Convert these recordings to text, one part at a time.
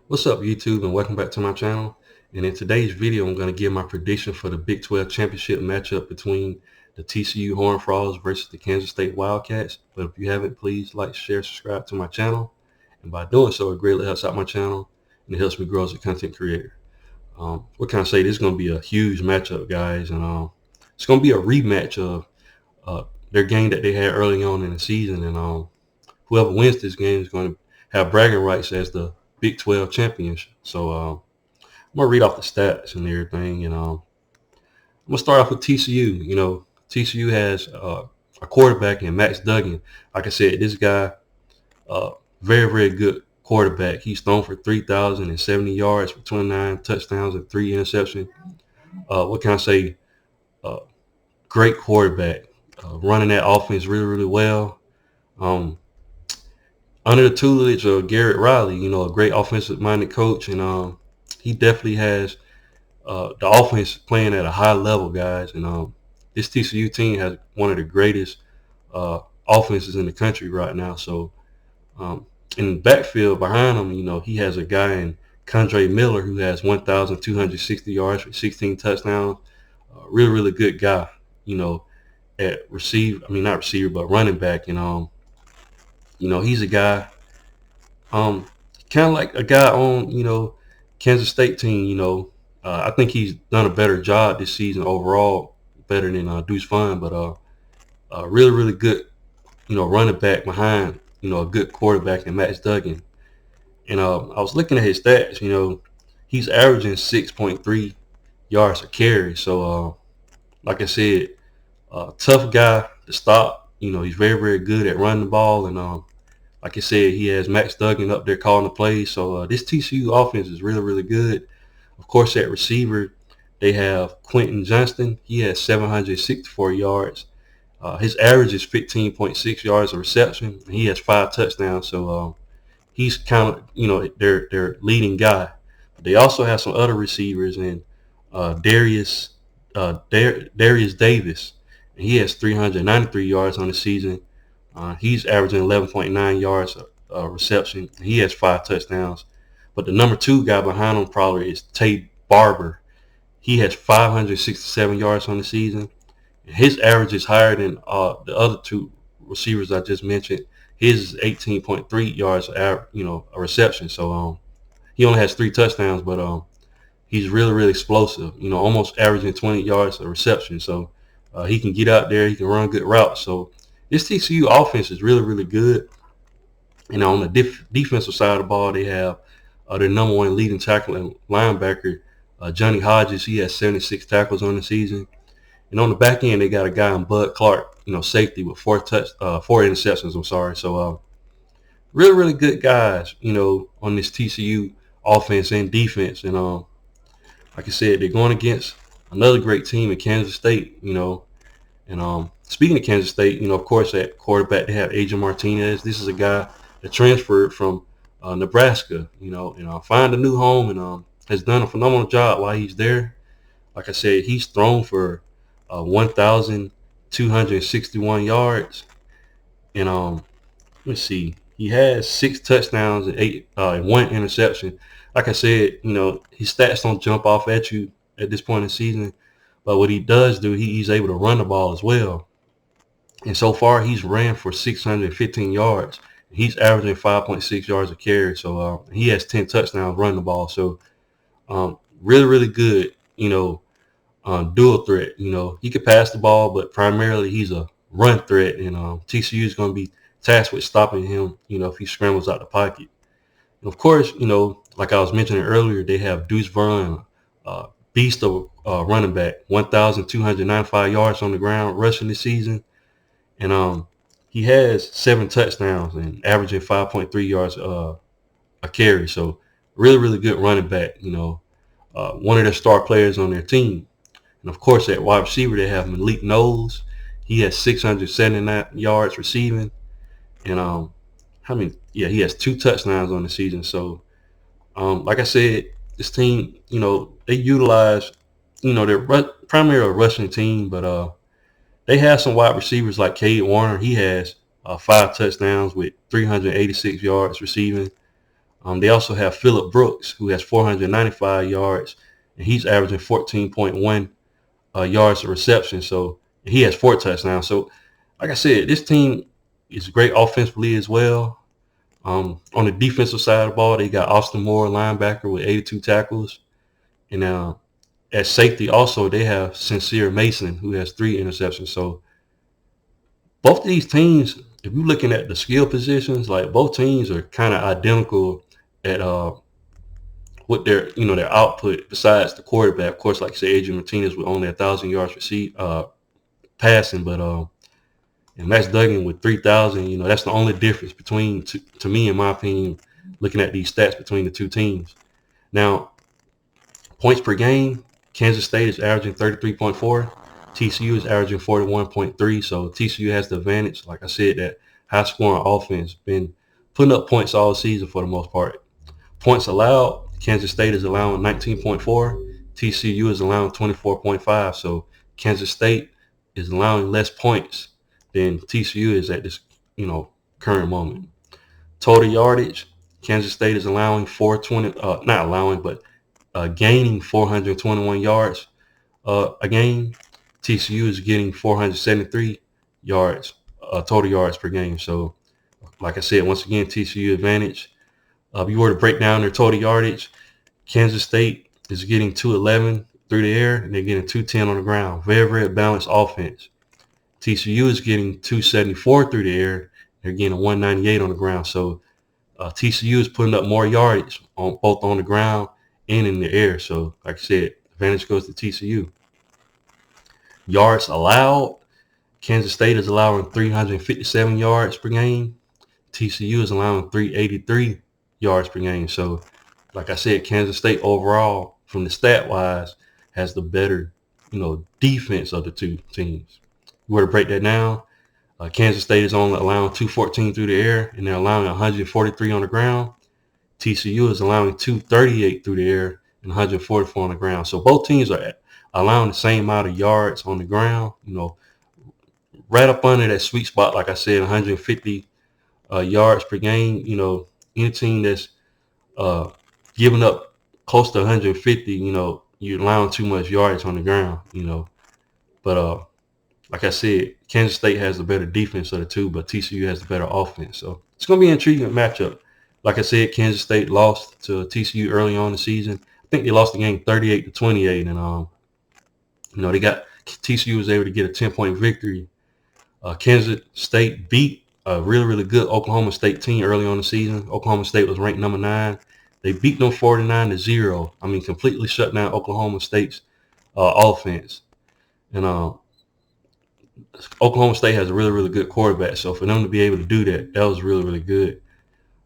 What's up, YouTube, and welcome back to my channel. And in today's video, I'm going to give my prediction for the Big 12 championship matchup between the TCU Horned Frogs versus the Kansas State Wildcats. But if you haven't, please like, share, subscribe to my channel. And by doing so, it greatly helps out my channel and it helps me grow as a content creator. What can I say? This is going to be a huge matchup, guys. And it's going to be a rematch of their game that they had early on in the season. And whoever wins this game is going to have bragging rights as the Big 12 champions. So I'm gonna read off the stats and everything, and I'm gonna start off with TCU. TCU has a quarterback in Max Duggan. Like I said, this guy, very very good quarterback. He's thrown for 3,070 yards for 29 touchdowns and 3 interceptions. What can I say? Uh, Great quarterback, running that offense really really well. Um, Under the tutelage of Garrett Riley, a great offensive-minded coach, and he definitely has the offense playing at a high level, guys. And this TCU team has one of the greatest offenses in the country right now. So in the backfield behind him, he has a guy in Condre Miller who has 1,260 yards for 16 touchdowns. Really, really good guy, at receive. I mean, not receiver, but running back. And he's a guy, kind of like a guy on, Kansas State team. I think he's done a better job this season overall, better than Deuce Vaughn, but really, really good, running back behind, a good quarterback in Max Duggan. And I was looking at his stats. He's averaging 6.3 yards a carry. So, like I said, tough guy to stop. He's very, very good at running the ball, and like I said, he has Max Duggan up there calling the plays. So this TCU offense is really, really good. Of course, at receiver, they have Quentin Johnston. He has 764 yards. His average is 15.6 yards a reception. And he has 5 touchdowns. So he's kind of, their leading guy. But they also have some other receivers, and Darius Davis. And he has 393 yards on the season. He's averaging 11.9 yards a reception. He has 5 touchdowns. But the number 2 guy behind him probably is Tate Barber. He has 567 yards on the season. His average is higher than the other 2 receivers I just mentioned. His is 18.3 yards, a reception. So he only has 3 touchdowns, but he's really, really explosive. Almost averaging 20 yards a reception. So he can get out there. He can run good routes. So this TCU offense is really, really good. And on the defensive side of the ball, they have their number 1 leading tackle and linebacker, Johnny Hodges. He has 76 tackles on the season. And on the back end, they got a guy in Bud Clark, safety with 4 interceptions. I'm sorry. So really, really good guys, on this TCU offense and defense. And like I said, they're going against another great team in Kansas State, And speaking of Kansas State, of course, at quarterback, they have Adrian Martinez. This is a guy that transferred from Nebraska, and find a new home, and has done a phenomenal job while he's there. Like I said, he's thrown for 1,261 yards, and let's see, he has 6 touchdowns and 1 interception. Like I said, his stats don't jump off at you at this point in the season, but what he does do, he's able to run the ball as well. And so far, he's ran for 615 yards. He's averaging 5.6 yards a carry. So he has 10 touchdowns running the ball. So really, really good, dual threat. He could pass the ball, but primarily he's a run threat. And TCU is going to be tasked with stopping him, if he scrambles out the pocket. And of course, like I was mentioning earlier, they have Deuce Vaughn, beast of running back, 1,295 yards on the ground rushing this season. And he has 7 touchdowns and averaging 5.3 yards a carry. So really, really good running back, one of their star players on their team. And of course, at wide receiver, they have Malik Knowles. He has 679 yards receiving. And he has 2 touchdowns on the season. So like I said, this team, they utilize, they're primarily a rushing team, but they have some wide receivers like Cade Warner. He has 5 touchdowns with 386 yards receiving. They also have Phillip Brooks, who has 495 yards, and he's averaging 14.1 yards of reception. So he has 4 touchdowns. So, like I said, this team is great offensively as well. On the defensive side of the ball, they got Austin Moore, linebacker, with 82 tackles. And at safety, also, they have Sincere Mason, who has 3 interceptions. So both of these teams, if you're looking at the skill positions, like both teams are kind of identical at what their output besides the quarterback. Of course, like I said, Adrian Martinez with only 1,000 yards passing, but and Max Duggan with 3,000. That's the only difference between, to me, in my opinion, looking at these stats between the two teams. Now, points per game, Kansas State is averaging 33.4. TCU is averaging 41.3. So TCU has the advantage. Like I said, that high-scoring offense been putting up points all season for the most part. Points allowed, Kansas State is allowing 19.4. TCU is allowing 24.5. So Kansas State is allowing less points than TCU is at this, current moment. Total yardage, Kansas State is allowing 420, not allowing, but gaining 421 yards a game. TCU is getting 473 yards, total yards per game. So, like I said, once again, TCU advantage. If you were to break down their total yardage, Kansas State is getting 211 through the air, and they're getting 210 on the ground. Very, very balanced offense. TCU is getting 274 through the air. They're getting 198 on the ground. So TCU is putting up more yardage both on the ground and in the air. So, like I said, advantage goes to TCU. Yards allowed, Kansas State is allowing 357 yards per game. TCU is allowing 383 yards per game. So, like I said, Kansas State overall, from the stat-wise, has the better, defense of the two teams. You were to break that down, Kansas State is only allowing 214 through the air, and they're allowing 143 on the ground. TCU is allowing 238 through the air and 144 on the ground. So both teams are allowing the same amount of yards on the ground, right up under that sweet spot, like I said, 150 yards per game. Any team that's giving up close to 150, you're allowing too much yards on the ground, But like I said, Kansas State has the better defense of the two, but TCU has the better offense. So it's going to be an intriguing matchup. Like I said, Kansas State lost to TCU early on in the season. I think they lost the game 38-28, and they got TCU was able to get a 10-point victory. Kansas State beat a really, really good Oklahoma State team early on in the season. Oklahoma State was ranked number 9. They beat them 49-0. Completely shut down Oklahoma State's offense. And Oklahoma State has a really, really good quarterback. So for them to be able to do that, that was really, really good.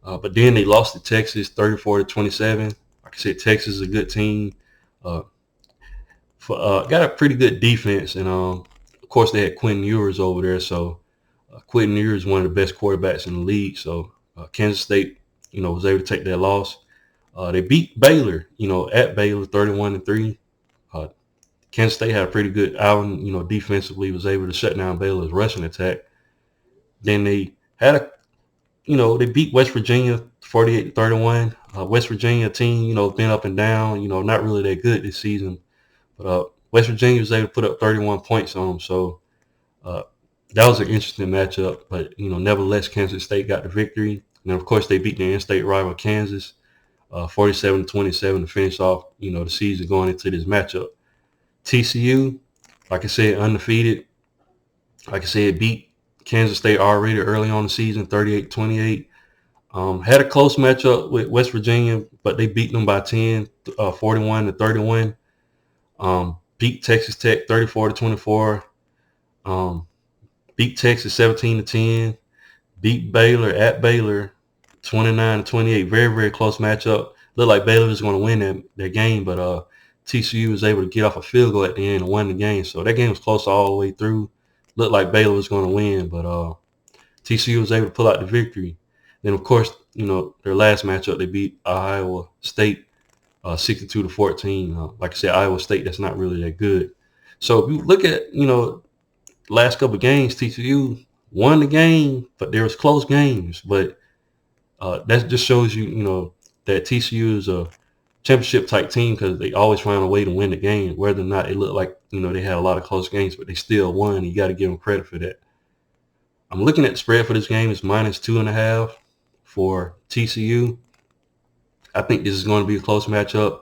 But then they lost to Texas 34-27. Like I said, Texas is a good team. Got a pretty good defense. And, of course, they had Quentin Ewers over there. So Quentin Ewers is one of the best quarterbacks in the league. So Kansas State, was able to take that loss. They beat Baylor, at Baylor 31-3. Kansas State had a pretty good outing, defensively, was able to shut down Baylor's rushing attack. Then they had they beat West Virginia 48-31. West Virginia team, been up and down, not really that good this season. But West Virginia was able to put up 31 points on them. So that was an interesting matchup. But, nevertheless, Kansas State got the victory. And, of course, they beat the in-state rival Kansas 47-27 to finish off, the season going into this matchup. TCU, like I said, undefeated. Like I said, beat Kansas State already early on in the season, 38-28. Had a close matchup with West Virginia, but they beat them by 10, 41-31. Beat Texas Tech 34-24. Beat Texas 17-10. Beat Baylor at Baylor 29-28. Very, very close matchup. Looked like Baylor was going to win that game, but TCU was able to get off a field goal at the end and won the game. So that game was close all the way through. Looked like Baylor was going to win, but TCU was able to pull out the victory. Then, of course, their last matchup, they beat Iowa State 62-14. Like I said, Iowa State, that's not really that good. So if you look at, last couple of games, TCU won the game, but there was close games. But that just shows you, that TCU is a championship type team because they always find a way to win the game, whether or not it looked like, they had a lot of close games, but they still won. And you got to give them credit for that. I'm looking at the spread for this game. It's -2.5 for TCU. I think this is going to be a close matchup.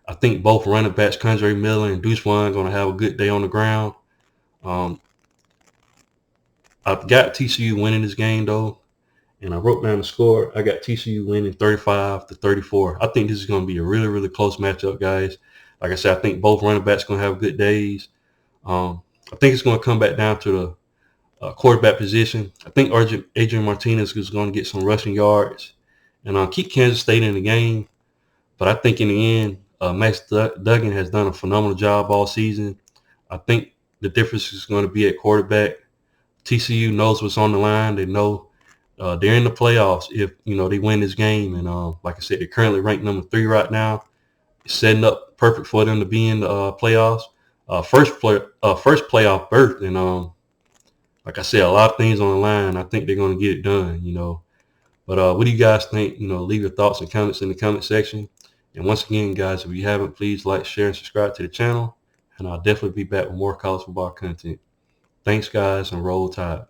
I think both running backs, Condre Miller and Deuce Vaughn, are going to have a good day on the ground. I've got TCU winning this game, though, and I wrote down the score. I got TCU winning 35-34. I think this is going to be a really, really close matchup, guys. Like I said, I think both running backs are going to have good days. I think it's going to come back down to the quarterback position. I think Adrian Martinez is going to get some rushing yards and keep Kansas State in the game. But I think in the end, Max Duggan has done a phenomenal job all season. I think the difference is going to be at quarterback. TCU knows what's on the line. They know they're in the playoffs if, they win this game. And like I said, they're currently ranked number 3 right now. It's setting up perfect for them to be in the playoffs. First playoff berth. And like I said, a lot of things on the line. I think they're going to get it done, But what do you guys think? Leave your thoughts and comments in the comment section. And once again, guys, if you haven't, please like, share, and subscribe to the channel. And I'll definitely be back with more college football content. Thanks, guys, and roll tide.